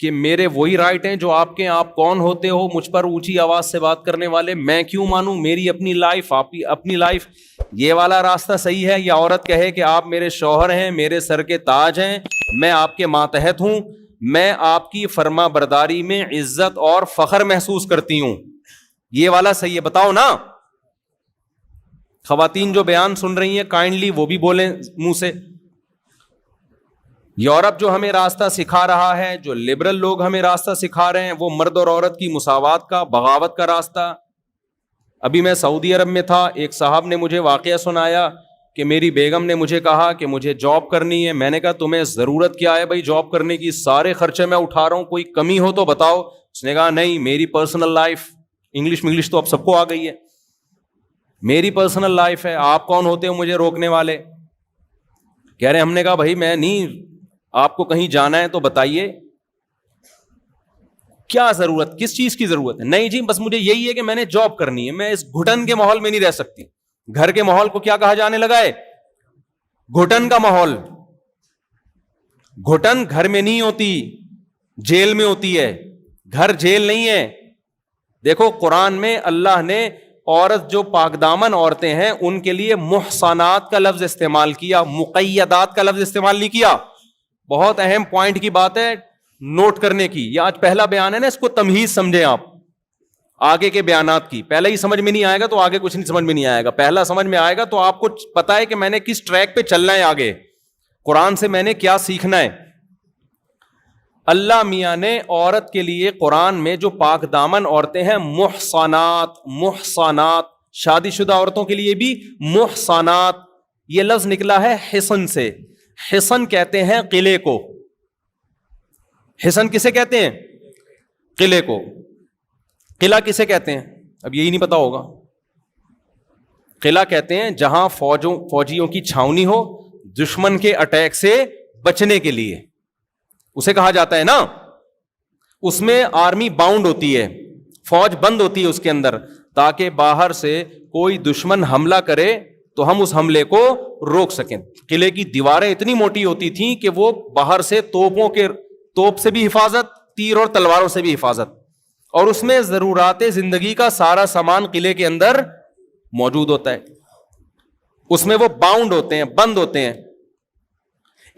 کہ میرے وہی رائٹ ہیں جو آپ کے، آپ کون ہوتے ہو مجھ پر اونچی آواز سے بات کرنے والے، میں کیوں مانوں، میری اپنی لائف، آپ کی اپنی لائف، یہ والا راستہ صحیح ہے؟ یا عورت کہے کہ آپ میرے شوہر ہیں، میرے سر کے تاج ہیں، میں آپ کے ماتحت ہوں، میں آپ کی فرما برداری میں عزت اور فخر محسوس کرتی ہوں، یہ والا صحیح ہے؟ بتاؤ نا۔ خواتین جو بیان سن رہی ہیں کائنڈلی وہ بھی بولیں منہ سے۔ یورپ جو ہمیں راستہ سکھا رہا ہے، جو لبرل لوگ ہمیں راستہ سکھا رہے ہیں، وہ مرد اور عورت کی مساوات کا، بغاوت کا راستہ۔ ابھی میں سعودی عرب میں تھا، ایک صاحب نے مجھے واقعہ سنایا کہ میری بیگم نے مجھے کہا کہ مجھے جاب کرنی ہے۔ میں نے کہا تمہیں ضرورت کیا ہے بھائی جاب کرنے کی، سارے خرچے میں اٹھا رہا ہوں، کوئی کمی ہو تو بتاؤ۔ اس نے کہا نہیں، میری پرسنل لائف، انگلش تو اب سب کو آ گئی ہے، میری پرسنل لائف ہے، آپ کون ہوتے ہو مجھے روکنے والے؟ کہہ رہے ہم نے کہا بھائی میں نہیں، آپ کو کہیں جانا ہے تو بتائیے کیا ضرورت، کس چیز کی ضرورت ہے؟ نہیں جی بس مجھے یہی ہے کہ میں نے جاب کرنی ہے، میں اس گھٹن کے ماحول میں نہیں رہ سکتی۔ گھر کے ماحول کو کیا کہا جانے لگا ہے؟ گھٹن کا ماحول۔ گھٹن گھر میں نہیں ہوتی، جیل میں ہوتی ہے، گھر جیل نہیں ہے۔ دیکھو قرآن میں اللہ نے عورت جو پاک دامن عورتیں ہیں ان کے لیے محصنات کا لفظ استعمال کیا، مقیدات کا لفظ استعمال نہیں کیا۔ بہت اہم پوائنٹ کی بات ہے نوٹ کرنے کی، یہ آج پہلا بیان ہے نا، اس کو تمہیز سمجھیں آپ آگے کے بیانات کی۔ پہلے ہی سمجھ میں نہیں آئے گا تو آگے کچھ نہیں سمجھ میں نہیں آئے گا، پہلا سمجھ میں آئے گا تو آپ کو پتا ہے کہ میں نے کس ٹریک پہ چلنا ہے، آگے قرآن سے میں نے کیا سیکھنا ہے۔ اللہ میاں نے عورت کے لیے قرآن میں جو پاک دامن عورتیں ہیں، محصنات، محصنات، شادی شدہ عورتوں کے لیے بھی محصنات، یہ لفظ نکلا ہے حصن سے۔ حصن کہتے ہیں قلعے کو۔ حصن کسے کہتے ہیں؟ قلعے کو۔ قلعہ کسے کہتے ہیں؟ اب یہی نہیں پتا ہوگا۔ قلعہ کہتے ہیں جہاں فوجیوں کی چھاونی ہو دشمن کے اٹیک سے بچنے کے لیے، اسے کہا جاتا ہے نا۔ اس میں آرمی باؤنڈ ہوتی ہے، فوج بند ہوتی ہے اس کے اندر، تاکہ باہر سے کوئی دشمن حملہ کرے تو ہم اس حملے کو روک سکیں۔ قلعے کی دیواریں اتنی موٹی ہوتی تھیں کہ وہ باہر سے توپ سے بھی حفاظت، تیر اور تلواروں سے بھی حفاظت، اور اس میں ضرورات زندگی کا سارا سامان قلعے کے اندر موجود ہوتا ہے۔ اس میں وہ باؤنڈ ہوتے ہیں، بند ہوتے ہیں۔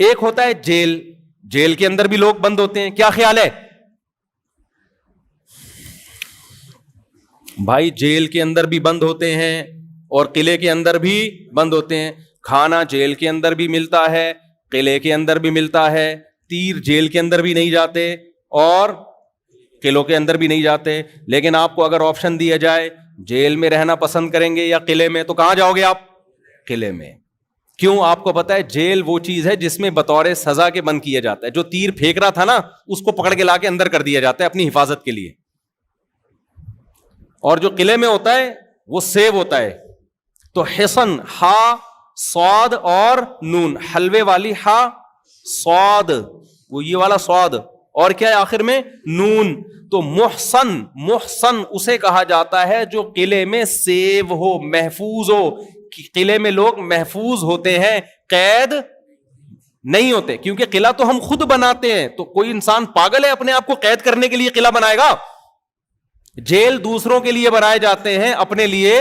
ایک ہوتا ہے جیل، جیل کے اندر بھی لوگ بند ہوتے ہیں۔ کیا خیال ہے بھائی؟ جیل کے اندر بھی بند ہوتے ہیں اور قلعے کے اندر بھی بند ہوتے ہیں۔ کھانا جیل کے اندر بھی ملتا ہے، قلعے کے اندر بھی ملتا ہے، تیر جیل کے اندر بھی نہیں جاتے اور قلعوں کے اندر بھی نہیں جاتے۔ لیکن آپ کو اگر آپشن دیا جائے جیل میں رہنا پسند کریں گے یا قلعے میں، تو کہاں جاؤ گے آپ؟ قلعے میں۔ کیوں؟ آپ کو پتا ہے جیل وہ چیز ہے جس میں بطور سزا کے بند کیا جاتا ہے۔ جو تیر پھینک رہا تھا نا اس کو پکڑ کے لا کے اندر کر دیا جاتا ہے اپنی حفاظت کے لیے، اور جو قلعے میں ہوتا ہے وہ سیو ہوتا ہے۔ تو حصن، ہا صاد اور نون، حلوے والی ہا صاد، وہ یہ والا صاد، اور کیا ہے آخر میں؟ نون۔ تو محسن، محسن اسے کہا جاتا ہے جو قلعے میں سیو ہو، محفوظ ہو۔ قلعے میں لوگ محفوظ ہوتے ہیں، قید نہیں ہوتے، کیونکہ قلعہ تو ہم خود بناتے ہیں۔ تو کوئی انسان پاگل ہے اپنے آپ کو قید کرنے کے لیے قلعہ بنائے گا؟ جیل دوسروں کے لیے بنائے جاتے ہیں، اپنے لیے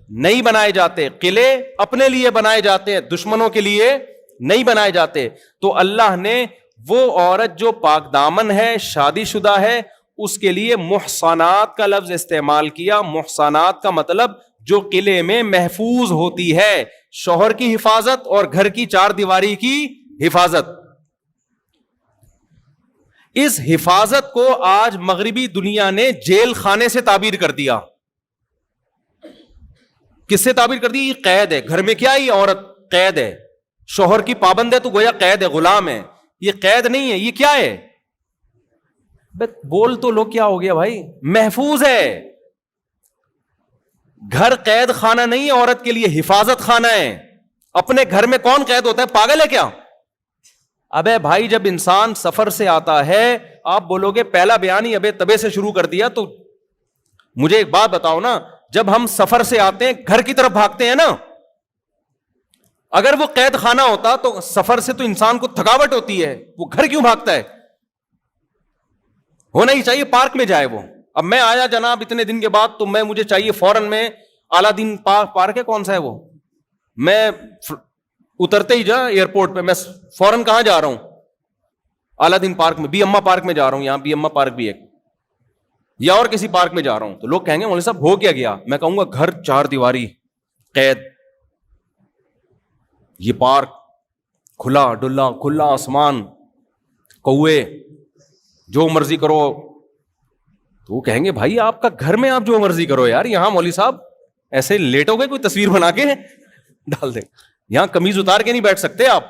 نہیں بنائے جاتے۔ قلعے اپنے لیے بنائے جاتے ہیں، دشمنوں کے لیے نہیں بنائے جاتے۔ تو اللہ نے وہ عورت جو پاک دامن ہے، شادی شدہ ہے، اس کے لیے محصنات کا لفظ استعمال کیا۔ محصنات کا مطلب جو قلعے میں محفوظ ہوتی ہے، شوہر کی حفاظت اور گھر کی چار دیواری کی حفاظت۔ اس حفاظت کو آج مغربی دنیا نے جیل خانے سے تعبیر کر دیا۔ کس سے تعبیر کر دی؟ یہ قید ہے، گھر میں کیا ہے؟ یہ عورت قید ہے، شوہر کی پابند ہے تو گویا قید ہے، غلام ہے۔ یہ قید نہیں ہے، یہ کیا ہے؟ بول تو لو کیا ہو گیا بھائی؟ محفوظ ہے۔ گھر قید خانہ نہیں ہے، عورت کے لیے حفاظت خانہ ہے۔ اپنے گھر میں کون قید ہوتا ہے؟ پاگل ہے کیا؟ ابے بھائی جب انسان سفر سے آتا ہے، آپ بولو گے پہلا بیان ہی ابے تبے سے شروع کر دیا، تو مجھے ایک بات بتاؤ نا، جب ہم سفر سے آتے ہیں گھر کی طرف بھاگتے ہیں نا، اگر وہ قید خانہ ہوتا تو سفر سے تو انسان کو تھکاوٹ ہوتی ہے، وہ گھر کیوں بھاگتا ہے؟ ہونا ہی چاہیے پارک میں جائے وہ. اب میں آیا جناب اتنے دن کے بعد تو مجھے چاہیے فوراً میں اعلیٰ دین پارک ہے کون سا ہے وہ, میں اترتے ہی ایئرپورٹ پہ میں فوراً کہاں جا رہا ہوں, اعلیٰ دین پارک میں, بی اما پارک میں جا رہا ہوں, یہاں بی اما پارک بھی ہے, یا اور کسی پارک میں جا رہا ہوں. تو لوگ کہیں گے مولوی صاحب ہو کیا گیا؟ میں کہوں گا گھر 4 دیواری قید, یہ پارک کھلا ڈلا, کھلا آسمان, کوے, جو مرضی کرو. تو وہ کہیں گے بھائی آپ کا گھر میں آپ جو مرضی کرو یار, یہاں مولوی صاحب ایسے لیٹو گے کوئی تصویر بنا کے ڈال دیں, یہاں قمیض اتار کے نہیں بیٹھ سکتے آپ.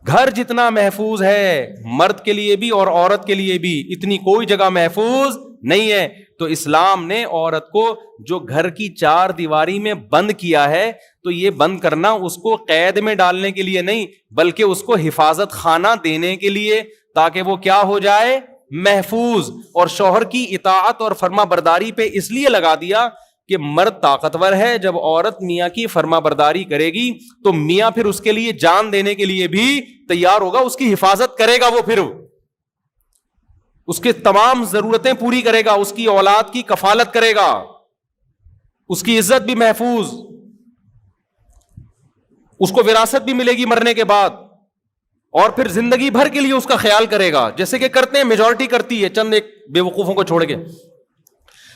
گھر جتنا محفوظ ہے مرد کے لیے بھی اور عورت کے لیے بھی, اتنی کوئی جگہ محفوظ نہیں ہے. تو اسلام نے عورت کو جو گھر کی 4 دیواری میں بند کیا ہے, تو یہ بند کرنا اس کو قید میں ڈالنے کے لیے نہیں, بلکہ اس کو حفاظت خانہ دینے کے لیے, تاکہ وہ کیا ہو جائے, محفوظ. اور شوہر کی اطاعت اور فرما برداری پہ اس لیے لگا دیا کہ مرد طاقتور ہے, جب عورت میاں کی فرما برداری کرے گی تو میاں پھر اس کے لیے جان دینے کے لیے بھی تیار ہوگا, اس کی حفاظت کرے گا, وہ پھر اس کے تمام ضرورتیں پوری کرے گا, اس کی اولاد کی کفالت کرے گا, اس کی عزت بھی محفوظ, اس کو وراثت بھی ملے گی مرنے کے بعد, اور پھر زندگی بھر کے لیے اس کا خیال کرے گا, جیسے کہ کرتے ہیں, میجورٹی کرتی ہے, چند ایک بے وقوفوں کو چھوڑ کے.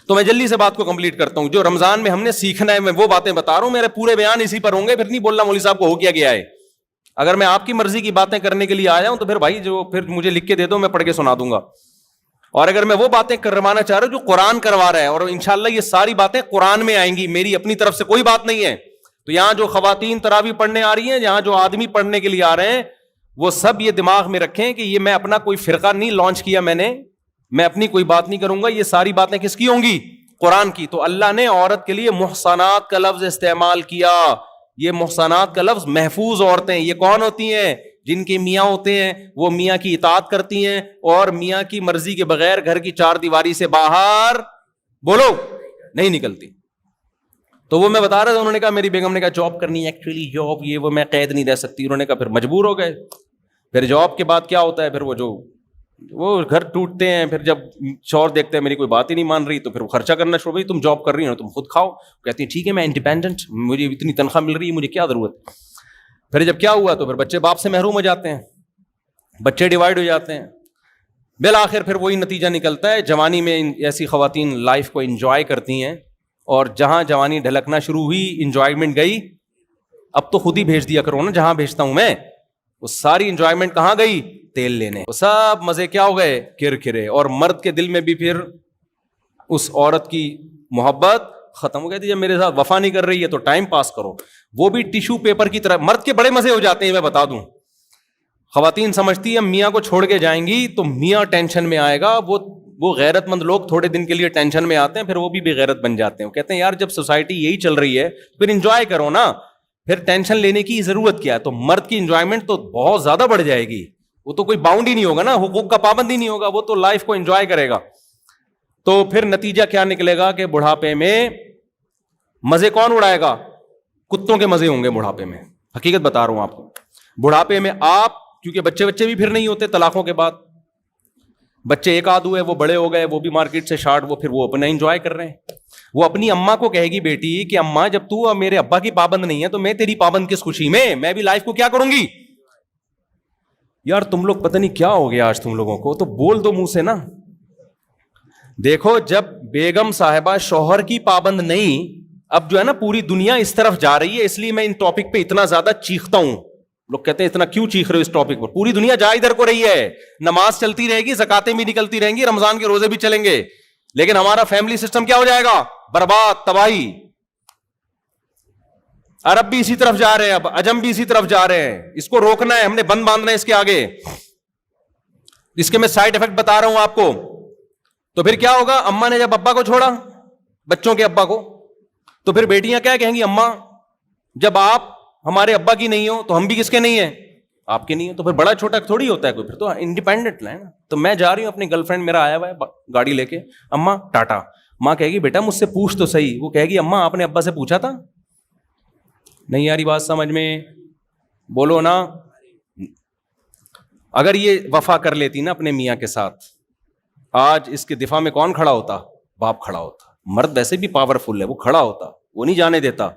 تو میں جلدی سے بات کو کمپلیٹ کرتا ہوں. جو رمضان میں ہم نے سیکھنا ہے میں وہ باتیں بتا رہا ہوں, میرے پورے بیان اسی پر ہوں گے, پھر نہیں بولنا مولوی صاحب کو ہو کیا گیا ہے. اگر میں آپ کی مرضی کی باتیں کرنے کے لیے آیا ہوں تو پھر بھائی جو پھر مجھے لکھ کے دے دو, میں پڑھ کے سنا دوں گا. اور اگر میں وہ باتیں کروانا چاہ رہا ہوں جو قرآن کروا رہا ہے, اور انشاءاللہ یہ ساری باتیں قرآن میں آئیں گی, میری اپنی طرف سے کوئی بات نہیں ہے. تو یہاں جو خواتین تراویح پڑھنے آ رہی ہیں, یہاں جو آدمی پڑھنے کے لیے آ رہے ہیں, وہ سب یہ دماغ میں رکھیں کہ یہ میں اپنا کوئی فرقہ نہیں لانچ کیا, میں اپنی کوئی بات نہیں کروں گا, یہ ساری باتیں کس کی ہوں گی, قرآن کی. تو اللہ نے عورت کے لیے محصنات کا لفظ استعمال کیا. یہ محصنات کا لفظ محفوظ عورتیں, یہ کون ہوتی ہیں, جن کے میاں ہوتے ہیں وہ میاں کی اطاعت کرتی ہیں اور میاں کی مرضی کے بغیر گھر کی 4 دیواری سے باہر بولو نہیں نکلتی. تو وہ میں بتا رہا تھا, انہوں نے کہا میری بیگم نے کہا جاب کرنی ہے, ایکچولی جاب یہ وہ میں قید نہیں رہ سکتی. انہوں نے کہا پھر مجبور ہو گئے. پھر جاب کے بعد کیا ہوتا ہے, پھر وہ گھر ٹوٹتے ہیں. پھر جب شوہر دیکھتے ہیں میری کوئی بات ہی نہیں مان رہی, تو پھر وہ خرچہ کرنا شروع, بھائی تم جاب کر رہی ہو تم خود کھاؤ. کہتی ہیں ٹھیک ہے میں انڈیپینڈنٹ, مجھے اتنی تنخواہ مل رہی ہے, مجھے کیا ضرورت. پھر جب کیا ہوا تو پھر بچے باپ سے محروم ہو جاتے ہیں, بچے ڈیوائڈ ہو جاتے ہیں. بالآخر پھر وہی نتیجہ نکلتا ہے. جوانی میں ایسی خواتین لائف کو انجوائے کرتی ہیں, اور جہاں جوانی ڈھلکنا شروع ہوئی انجوائمنٹ گئی. اب تو خود ہی بھیج دیا کرو نا جہاں بھیجتا ہوں میں, وہ ساری انجوائمنٹ کہاں گئی, تیل لینے. وہ سب مزے کیا ہو گئے, کرکرے. اور مرد کے دل میں بھی پھر اس عورت کی محبت ختم ہو گئی تھی. جب میرے ساتھ وفا نہیں کر رہی ہے تو ٹائم پاس کرو, وہ بھی ٹیشو پیپر کی طرح. مرد کے بڑے مزے ہو جاتے ہیں, میں بتا دوں. خواتین سمجھتی ہیں میاں کو چھوڑ کے جائیں گی تو میاں ٹینشن میں آئے گا. وہ غیرت مند لوگ تھوڑے دن کے لیے ٹینشن میں آتے ہیں, پھر وہ بھی بے غیرت بن جاتے ہیں. وہ کہتے ہیں یار جب سوسائٹی یہی چل رہی ہے پھر انجوائے کرو نا, پھر ٹینشن لینے کی ضرورت کیا ہے. تو مرد کی انجوائمنٹ تو بہت زیادہ بڑھ جائے گی, وہ تو کوئی باؤنڈ ہی نہیں ہوگا نا, حقوق کا پابند ہی نہیں ہوگا, وہ تو لائف کو انجوائے کرے گا. تو پھر نتیجہ کیا نکلے گا کہ بڑھاپے میں مزے کون اڑائے گا, کتوں کے مزے ہوں گے بڑھاپے میں. حقیقت بتا رہا ہوں آپ کو. بڑھاپے میں آپ, کیونکہ بچے بھی پھر نہیں ہوتے طلاقوں کے بعد, بچے ایک آدھ ہوئے, وہ بڑے ہو گئے, وہ بھی مارکیٹ سے شارٹ, وہ پھر وہ اپنا انجوائے کر رہے ہیں. وہ اپنی اماں کو کہے گی بیٹی کہ اماں جب تو میرے ابا کی پابند نہیں ہے تو میں تیری پابند کس خوشی میں بھی لائف کو کیا کروں گی. یار تم لوگ پتہ نہیں کیا ہو گیا آج تم لوگوں کو, تو بول دو منہ سے نا. دیکھو جب بیگم صاحبہ شوہر کی پابند نہیں, اب جو ہے نا پوری دنیا اس طرف جا رہی ہے, اس لیے میں ان ٹاپک پہ اتنا زیادہ چیختا ہوں. لوگ کہتے ہیں اتنا کیوں چیخ رہے ہو اس ٹاپک پر, پوری دنیا جا ادھر کو رہی ہے. نماز چلتی رہے گی, زکاتیں بھی نکلتی رہیں گی, رمضان کے روزے بھی چلیں گے, لیکن ہمارا فیملی سسٹم کیا ہو جائے گا, برباد, تباہی. عرب بھی اسی طرف جا رہے ہیں, اب عجم بھی اسی طرف جا رہے ہیں. اس کو روکنا ہے, ہم نے بند باندھنا ہے اس کے آگے. اس کے میں سائڈ افیکٹ بتا رہا ہوں آپ کو. تو پھر کیا ہوگا, اماں نے جب ابا کو چھوڑا, بچوں کے ابا کو, تو پھر بیٹیاں کیا کہیں گی, اماں جب آپ ہمارے ابا کی نہیں ہو تو ہم بھی کس کے نہیں ہیں, آپ کے نہیں ہیں. تو پھر بڑا چھوٹا تھوڑی ہوتا ہے کوئی, پھر تو انڈیپینڈنٹ ہے نا. تو میں جا رہی ہوں, اپنی گرل فرینڈ میرا آیا ہوا ہے گاڑی لے کے, اماں ٹاٹا. ماں کہے گی بیٹا مجھ سے پوچھ تو صحیح. وہ کہے گی اماں آپ نے ابا سے پوچھا تھا, نہیں یاری بات سمجھ میں, بولو نا. اگر یہ وفا کر لیتی نا اپنے میاں کے ساتھ, آج اس کے دفاع میں کون کھڑا ہوتا؟ باپ کھڑا ہوتا. مرد ویسے بھی پاورفل ہے, وہ کھڑا ہوتا, وہ نہیں جانے دیتا.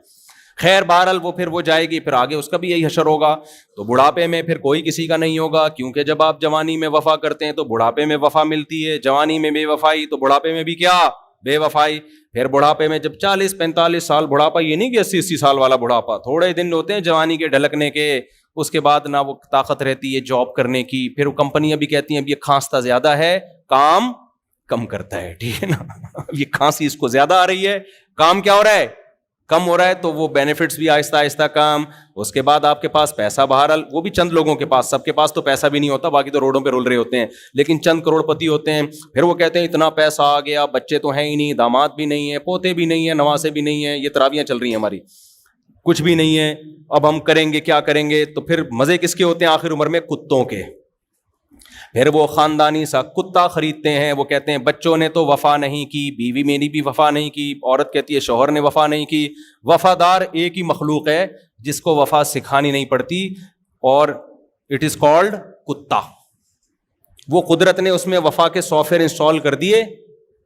خیر بہرحال وہ جائے گی, پھر آگے اس کا بھی یہی حشر ہوگا. تو بڑھاپے میں پھر کوئی کسی کا نہیں ہوگا, کیونکہ جب آپ جوانی میں وفا کرتے ہیں تو بڑھاپے میں وفا ملتی ہے, جوانی میں بے وفائی تو بڑھاپے میں بھی کیا بے وفائی. پھر بڑھاپے میں جب 40-45 سال بڑھاپا, یہ نہیں کہ 80 سال والا بڑھاپا, تھوڑے دن ہوتے ہیں جوانی کے ڈھلکنے کے, اس کے بعد نہ وہ طاقت رہتی ہے جاب کرنے کی. پھر وہ کمپنیاں بھی کہتی ہیں اب یہ کھانستا زیادہ ہے, کام کم کرتا ہے, ٹھیک ہے نا, یہ کھانسی اس کو زیادہ آ رہی ہے, کام کیا ہو رہا ہے, کم ہو رہا ہے, تو وہ بینیفٹس بھی آہستہ آہستہ کم. اس کے بعد آپ کے پاس پیسہ بہرحال, وہ بھی چند لوگوں کے پاس, سب کے پاس تو پیسہ بھی نہیں ہوتا, باقی تو روڈوں پہ رول رہے ہوتے ہیں, لیکن چند کروڑ پتی ہوتے ہیں. پھر وہ کہتے ہیں اتنا پیسہ آ گیا, بچے تو ہیں ہی نہیں, داماد بھی نہیں ہے, پوتے بھی نہیں ہیں, نواسے بھی نہیں ہیں, یہ تراویاں چل رہی ہیں ہماری, کچھ بھی نہیں ہے, اب ہم کریں گے کیا کریں گے. تو پھر مزے کس کے ہوتے ہیں آخر عمر میں؟ کتوں کے. پھر وہ خاندانی سا کتا خریدتے ہیں, وہ کہتے ہیں بچوں نے تو وفا نہیں کی, بیوی میری بھی وفا نہیں کی, عورت کہتی ہے شوہر نے وفا نہیں کی. وفادار ایک ہی مخلوق ہے جس کو وفا سکھانی نہیں پڑتی, اور اٹ از کالڈ کتا. وہ قدرت نے اس میں وفا کے سافٹ ویئر انسٹال کر دیے,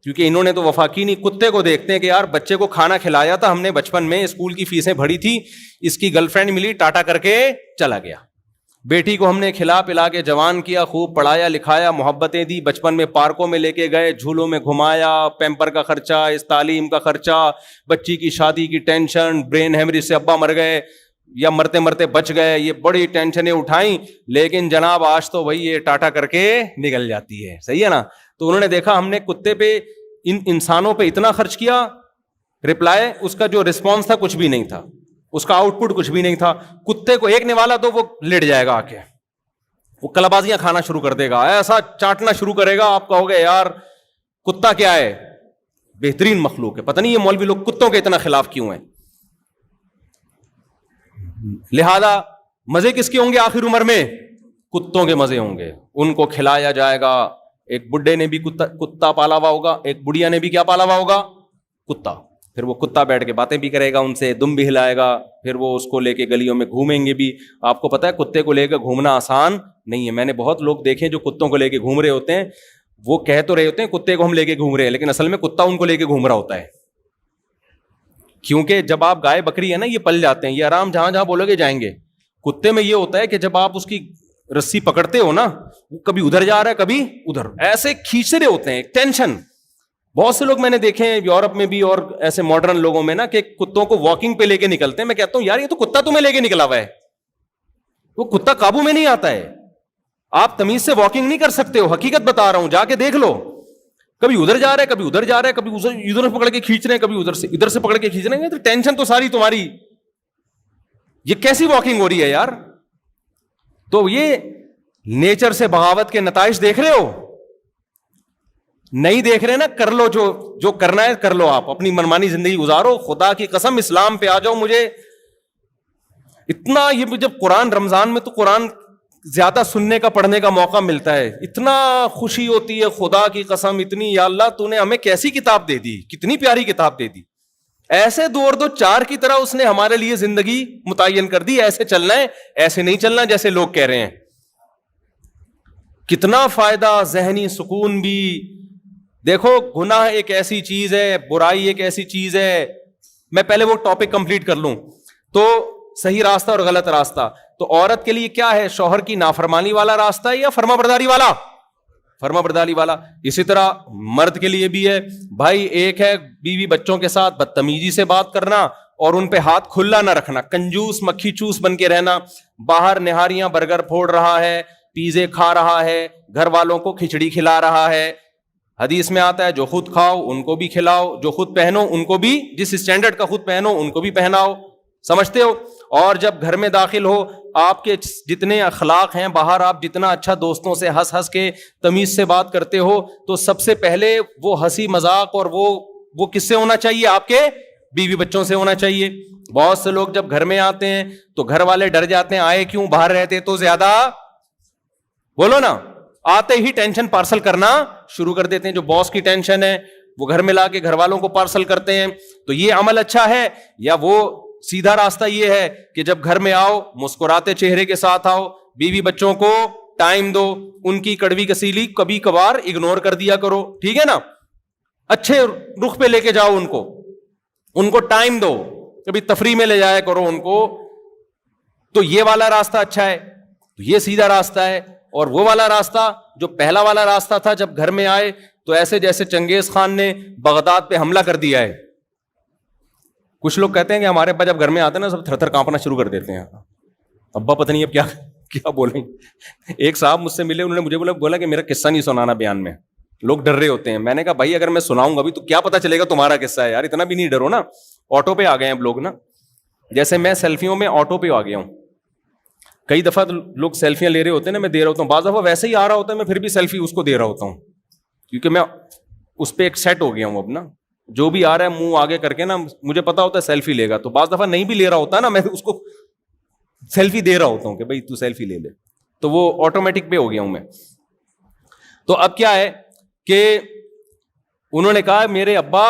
کیونکہ انہوں نے تو وفا کی نہیں. کتے کو دیکھتے ہیں کہ یار بچے کو کھانا کھلایا تھا ہم نے بچپن میں, اسکول کی فیسیں بھری تھی, اس کی گرل فرینڈ ملی, ٹاٹا کر کے چلا گیا. بیٹی کو ہم نے کھلا پلا کے جوان کیا, خوب پڑھایا لکھایا, محبتیں دی, بچپن میں پارکوں میں لے کے گئے, جھولوں میں گھمایا, پیمپر کا خرچہ, اس تعلیم کا خرچہ, بچی کی شادی کی ٹینشن, برین ہیمریج سے ابا مر گئے یا مرتے مرتے بچ گئے, یہ بڑی ٹینشنیں اٹھائیں. لیکن جناب آج تو وہی یہ ٹاٹا کر کے نکل جاتی ہے, صحیح ہے نا. تو انہوں نے دیکھا ہم نے کتے پہ, ان انسانوں پہ اتنا خرچ کیا, رپلائی اس کا جو رسپانس تھا کچھ بھی نہیں تھا, اس کا آؤٹ پٹ کچھ بھی نہیں تھا. کتے کو ایک نوالا تو وہ لیٹ جائے گا آ کے, وہ کلبازیاں کھانا شروع کر دے گا, ایسا چاٹنا شروع کرے گا, آپ کہو گے یار کتا کیا ہے, بہترین مخلوق ہے. پتہ نہیں یہ مولوی لوگ کتوں کے اتنا خلاف کیوں ہیں. لہذا مزے کس کے ہوں گے آخر عمر میں؟ کتوں کے مزے ہوں گے. ان کو کھلایا جائے گا. ایک بڈھے نے بھی کتا پالا ہوا ہوگا, ایک بڑھیا نے بھی کیا پالا ہوا ہوگا, کتا. پھر وہ کتا بیٹھ کے باتیں بھی کرے گا ان سے, دم بھی ہلائے گا, پھر وہ اس کو لے کے گلیوں میں گھومیں گے بھی. آپ کو پتا ہے کتے کو لے کے گھومنا آسان نہیں ہے. میں نے بہت لوگ دیکھے جو کتوں کو لے کے گھوم رہے ہوتے ہیں, وہ کہہ تو رہے ہوتے ہیں کتے کو ہم لے کے گھوم رہے ہیں, لیکن اصل میں کتا ان کو لے کے گھوم رہا ہوتا ہے. کیونکہ جب آپ گائے بکری ہے نا, یہ پل جاتے ہیں, یہ آرام جہاں جہاں بولو گے جائیں گے. کتے میں یہ ہوتا ہے کہ جب آپ اس کی رسی پکڑتے ہو نا, وہ کبھی ادھر جا رہا ہے کبھی ادھر, ایسے کھینچ رہے ہوتے ہیں, ٹینشن. بہت سے لوگ میں نے دیکھے ہیں یورپ میں بھی اور ایسے ماڈرن لوگوں میں نا, کہ کتوں کو واکنگ پہ لے کے نکلتے ہیں. میں کہتا ہوں یار یہ تو کتا تمہیں لے کے نکلا ہوا ہے, وہ کتا قابو میں نہیں آتا ہے. آپ تمیز سے واکنگ نہیں کر سکتے ہو, حقیقت بتا رہا ہوں, جا کے دیکھ لو. کبھی ادھر جا رہا ہے کبھی ادھر جا رہا ہے, کبھی ادھر پکڑ کے کھینچ رہے ہیں, کبھی ادھر سے پکڑ کے کھینچ رہے ہیں. تو ٹینشن تو ساری تمہاری, یہ کیسی واکنگ ہو رہی ہے یار. تو یہ نیچر سے بغاوت کے نتائج دیکھ رہے ہو, نہیں دیکھ رہے نا, کر لو جو کرنا ہے کر لو, آپ اپنی منمانی زندگی گزارو. خدا کی قسم اسلام پہ آ جاؤ. مجھے اتنا, یہ جب قرآن رمضان میں تو قرآن زیادہ سننے کا پڑھنے کا موقع ملتا ہے, اتنا خوشی ہوتی ہے خدا کی قسم اتنی, یا اللہ تو نے ہمیں کیسی کتاب دے دی, کتنی پیاری کتاب دے دی. ایسے 2 اور 2 4 کی طرح اس نے ہمارے لیے زندگی متعین کر دی. ایسے چلنا ہے, ایسے نہیں چلنا جیسے لوگ کہہ رہے ہیں. کتنا فائدہ, ذہنی سکون بھی. دیکھو گناہ ایک ایسی چیز ہے, برائی ایک ایسی چیز ہے. میں پہلے وہ ٹاپک کمپلیٹ کر لوں. تو صحیح راستہ اور غلط راستہ. تو عورت کے لیے کیا ہے, شوہر کی نافرمانی والا راستہ ہے یا فرما برداری والا؟ فرما برداری والا. اسی طرح مرد کے لیے بھی ہے بھائی. ایک ہے بیوی بچوں کے ساتھ بدتمیزی سے بات کرنا اور ان پہ ہاتھ کھلا نہ رکھنا, کنجوس مکھی چوس بن کے رہنا. باہر نہاریاں برگر پھوڑ رہا ہے, پیزے کھا رہا ہے, گھر والوں کو کھچڑی کھلا رہا ہے. حدیث میں آتا ہے جو خود کھاؤ ان کو بھی کھلاؤ, جو خود پہنو ان کو بھی, جس اسٹینڈرڈ کا خود پہنو ان کو بھی پہناؤ. سمجھتے ہو؟ اور جب گھر میں داخل ہو, آپ کے جتنے اخلاق ہیں باہر, آپ جتنا اچھا دوستوں سے ہنس ہنس کے تمیز سے بات کرتے ہو, تو سب سے پہلے وہ ہنسی مذاق اور وہ کس سے ہونا چاہیے؟ آپ کے بیوی بچوں سے ہونا چاہیے. بہت سے لوگ جب گھر میں آتے ہیں تو گھر والے ڈر جاتے ہیں, آئے کیوں, باہر رہتے تو زیادہ, بولو نا, آتے ہی ٹینشن پارسل کرنا شروع کر دیتے ہیں. جو باس کی ٹینشن ہے وہ گھر میں لا کے گھر والوں کو پارسل کرتے ہیں. تو یہ عمل اچھا ہے یا وہ سیدھا راستہ یہ ہے کہ جب گھر میں آؤ مسکراتے چہرے کے ساتھ آؤ, بیوی بچوں کو ٹائم دو, ان کی کڑوی کسیلی کبھی کبھار اگنور کر دیا کرو, ٹھیک ہے نا, اچھے رخ پہ لے کے جاؤ ان کو ٹائم دو, کبھی تفریح میں لے جایا کرو ان کو. تو یہ والا راستہ اچھا ہے, یہ سیدھا راستہ ہے. اور وہ والا راستہ جو پہلا والا راستہ تھا, جب گھر میں آئے تو ایسے جیسے چنگیز خان نے بغداد پہ حملہ کر دیا ہے. کچھ لوگ کہتے ہیں کہ ہمارے ابا جب گھر میں آتے ہیں نا سب تھر تھر کانپنا شروع کر دیتے ہیں. ابا پتہ نہیں اب کیا بولیں. ایک صاحب مجھ سے ملے, انہوں نے مجھے بولا کہ میرا قصہ نہیں سنانا بیان میں, لوگ ڈر رہے ہوتے ہیں. میں نے کہا بھائی اگر میں سناؤں گا بھی تو کیا پتا چلے گا تمہارا قصہ ہے, یار اتنا بھی نہیں ڈرو نا. آٹو پہ آ گئے ہیں اب لوگ نا, جیسے میں سیلفیوں میں آٹو پہ آ گیا ہوں. کئی دفعہ لوگ سیلفیاں لے رہے ہوتے ہیں نا, میں دے رہا ہوتا ہوں. بعض دفعہ ویسے ہی آ رہا ہوتا ہے, میں پھر بھی سیلفی اس کو دے رہا ہوتا ہوں, کیونکہ میں اس پہ ایک سیٹ ہو گیا ہوں اب نا. جو بھی آ رہا ہے منہ آگے کر کے نا, مجھے پتا ہوتا ہے سیلفی لے گا. تو بعض دفعہ نہیں بھی لے رہا ہوتا نا, میں اس کو سیلفی دے رہا ہوتا ہوں کہ بھائی تو سیلفی لے لے. تو وہ آٹومیٹک پہ ہو گیا ہوں میں. تو اب کیا ہے کہ انہوں نے کہا میرے ابا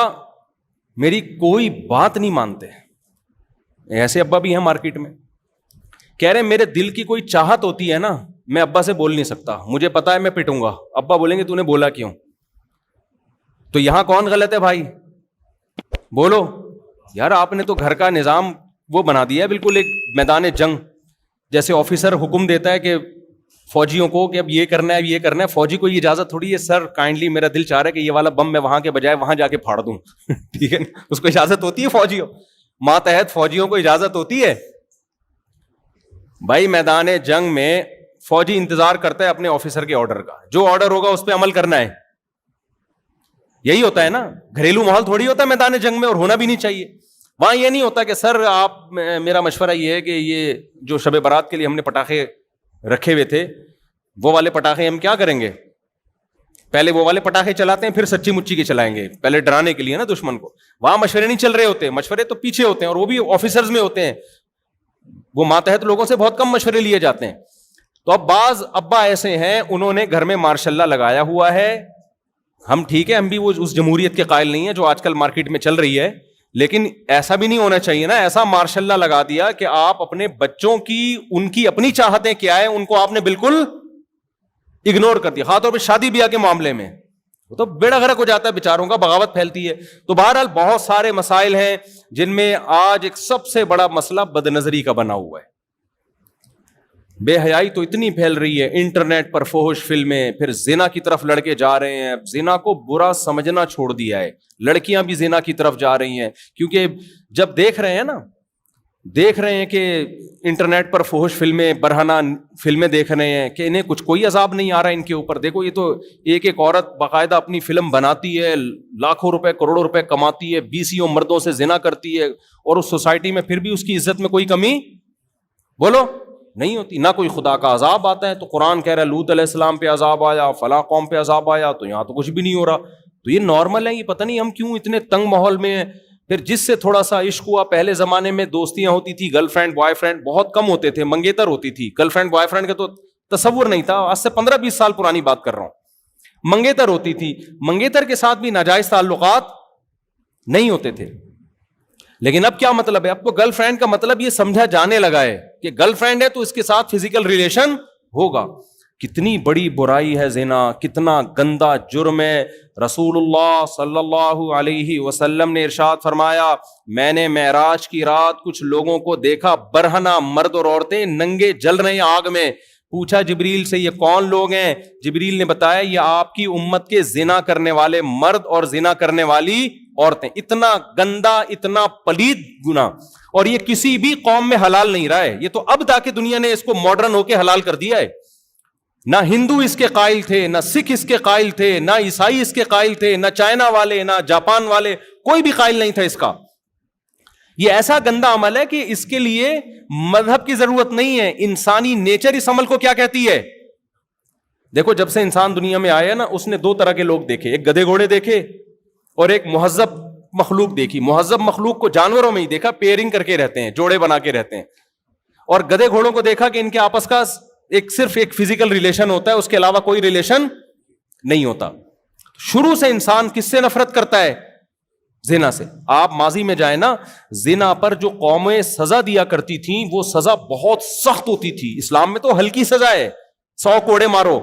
میری کوئی بات نہیں مانتے. ایسے ابا بھی ہیں مارکیٹ میں. کہہ رہے میرے دل کی کوئی چاہت ہوتی ہے نا, میں ابا سے بول نہیں سکتا, مجھے پتا ہے میں پٹوں گا. ابا بولیں گے تو نے بولا کیوں؟ تو یہاں کون غلط ہے بھائی, بولو یار. آپ نے تو گھر کا نظام وہ بنا دیا ہے بالکل ایک میدان جنگ جیسے. آفیسر حکم دیتا ہے کہ فوجیوں کو کہ اب یہ کرنا ہے, اب یہ کرنا ہے. فوجی کو یہ اجازت تھوڑی ہے, سر کائنڈلی میرا دل چاہ رہا ہے کہ یہ والا بم میں وہاں کے بجائے وہاں جا کے پھاڑ دوں. ٹھیک ہے, اس کو اجازت ہوتی ہے فوجیوں, ماتحت فوجیوں کو اجازت ہوتی ہے. بھائی میدان جنگ میں فوجی انتظار کرتا ہے اپنے آفیسر کے آرڈر کا, جو آرڈر ہوگا اس پہ عمل کرنا ہے. یہی ہوتا ہے نا, گھریلو ماحول تھوڑی ہوتا ہے میدان جنگ میں, اور ہونا بھی نہیں چاہیے. وہاں یہ نہیں ہوتا کہ سر آپ, میرا مشورہ یہ ہے کہ یہ جو شب برات کے لیے ہم نے پٹاخے رکھے ہوئے تھے وہ والے پٹاخے ہم کیا کریں گے, پہلے وہ والے پٹاخے چلاتے ہیں پھر سچی مچی کے چلائیں گے, پہلے ڈرانے کے لیے نا دشمن کو. وہاں مشورے نہیں چل رہے ہوتے, مشورے تو پیچھے ہوتے ہیں, اور وہ بھی آفیسرز میں ہوتے ہیں. وہ ماتحت لوگوں سے بہت کم مشورے لیے جاتے ہیں. تو اب بعض ابا ایسے ہیں, انہوں نے گھر میں ماشاء اللہ لگایا ہوا ہے. ہم ٹھیک ہے, ہم بھی وہ اس جمہوریت کے قائل نہیں ہیں جو آج کل مارکیٹ میں چل رہی ہے, لیکن ایسا بھی نہیں ہونا چاہیے نا. ایسا ماشاء اللہ لگا دیا کہ آپ اپنے بچوں کی, ان کی اپنی چاہتیں کیا ہے ان کو آپ نے بالکل اگنور کر دیا. خاص طور پہ شادی بیاہ کے معاملے میں وہ تو بیڑا غرق ہو جاتا ہے بیچاروں کا, بغاوت پھیلتی ہے. تو بہرحال بہت سارے مسائل ہیں جن میں آج ایک سب سے بڑا مسئلہ بد نظری کا بنا ہوا ہے. بے حیائی تو اتنی پھیل رہی ہے, انٹرنیٹ پر فحش فلمیں, پھر زنا کی طرف لڑکے جا رہے ہیں. زنا کو برا سمجھنا چھوڑ دیا ہے, لڑکیاں بھی زنا کی طرف جا رہی ہیں, کیونکہ جب دیکھ رہے ہیں کہ انٹرنیٹ پر فحش فلمیں, برہنہ فلمیں دیکھ رہے ہیں کہ انہیں کوئی عذاب نہیں آ رہا ان کے اوپر. دیکھو یہ تو ایک عورت باقاعدہ اپنی فلم بناتی ہے, لاکھوں روپے کروڑوں روپے کماتی ہے, 20 مردوں سے زنا کرتی ہے, اور اس سوسائٹی میں پھر بھی اس کی عزت میں کوئی کمی بولو نہیں ہوتی, نہ کوئی خدا کا عذاب آتا ہے. تو قرآن کہہ رہا ہے لوط علیہ السلام پہ عذاب آیا, فلاں قوم پہ عذاب آیا, تو یہاں تو کچھ بھی نہیں ہو رہا. تو یہ نارمل ہے. یہ پتہ نہیں ہم کیوں اتنے تنگ ماحول میں ہیں. پھر جس سے تھوڑا سا عشق ہوا, پہلے زمانے میں دوستیاں ہوتی تھی, گرل فرینڈ بوائے فرینڈ بہت کم ہوتے تھے, منگیتر ہوتی تھی. گرل فرینڈ بوائے فرینڈ کا تو تصور نہیں تھا, آج سے 15-20 سال پرانی بات کر رہا ہوں. منگیتر ہوتی تھی, منگیتر کے ساتھ بھی ناجائز تعلقات نہیں ہوتے تھے. لیکن اب کیا مطلب ہے, اب تو گرل فرینڈ کا مطلب یہ سمجھا جانے لگا ہے کہ گرل فرینڈ ہے تو اس کے ساتھ فزیکل ریلیشن ہوگا. کتنی بڑی برائی ہے زنا, کتنا گندا جرم ہے. رسول اللہ صلی اللہ علیہ وسلم نے ارشاد فرمایا, میں نے معراج کی رات کچھ لوگوں کو دیکھا, برہنہ مرد اور عورتیں ننگے جل رہے ہیں آگ میں. پوچھا جبریل سے یہ کون لوگ ہیں؟ جبریل نے بتایا یہ آپ کی امت کے زنا کرنے والے مرد اور زنا کرنے والی عورتیں. اتنا گندا, اتنا پلید گناہ, اور یہ کسی بھی قوم میں حلال نہیں رہا ہے. یہ تو اب تک دنیا نے اس کو ماڈرن ہو کے حلال کر دیا ہے. نہ ہندو اس کے قائل تھے, نہ سکھ اس کے قائل تھے, نہ عیسائی اس کے قائل تھے, نہ چائنا والے, نہ جاپان والے, کوئی بھی قائل نہیں تھا اس کا. یہ ایسا گندا عمل ہے کہ اس کے لیے مذہب کی ضرورت نہیں ہے. انسانی نیچر اس عمل کو کیا کہتی ہے. دیکھو جب سے انسان دنیا میں آیا نا, اس نے 2 طرح کے لوگ دیکھے, ایک گدھے گھوڑے دیکھے اور ایک مہذب مخلوق دیکھی. مہذب مخلوق کو جانوروں میں ہی دیکھا, پیئرنگ کر کے رہتے ہیں, جوڑے بنا کے رہتے ہیں. اور گدھے گھوڑوں کو دیکھا کہ ان کے آپس کا صرف ایک فزیکل ریلیشن ہوتا ہے, اس کے علاوہ کوئی ریلیشن نہیں ہوتا. شروع سے انسان کس سے نفرت کرتا ہے؟ زنا سے. آپ ماضی میں جائیں نا, زنا پر جو قومیں سزا دیا کرتی تھیں وہ سزا بہت سخت ہوتی تھی. اسلام میں تو ہلکی سزا ہے, 100 کوڑے مارو.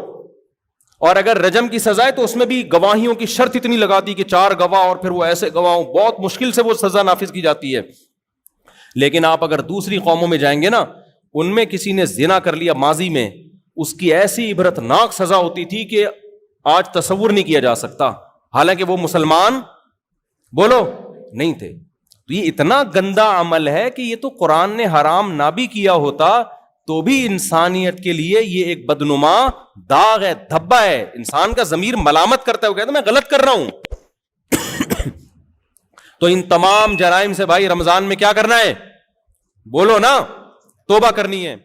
اور اگر رجم کی سزا ہے تو اس میں بھی گواہیوں کی شرط اتنی لگاتی کہ 4 گواہ اور پھر وہ ایسے گواہ, بہت مشکل سے وہ سزا نافذ کی جاتی ہے. لیکن آپ اگر دوسری قوموں میں جائیں گے نا, ان میں کسی نے زنا کر لیا ماضی میں, اس کی ایسی عبرتناک سزا ہوتی تھی کہ آج تصور نہیں کیا جا سکتا, حالانکہ وہ مسلمان بولو نہیں تھے. تو یہ اتنا گندا عمل ہے کہ یہ تو قرآن نے حرام نہ بھی کیا ہوتا تو بھی انسانیت کے لیے یہ ایک بدنما داغ ہے, دھبا ہے. انسان کا ضمیر ملامت کرتا ہے, وہ کہتا ہے میں غلط کر رہا ہوں. تو ان تمام جرائم سے بھائی رمضان میں کیا کرنا ہے؟ بولو نا, توبہ کرنی ہے.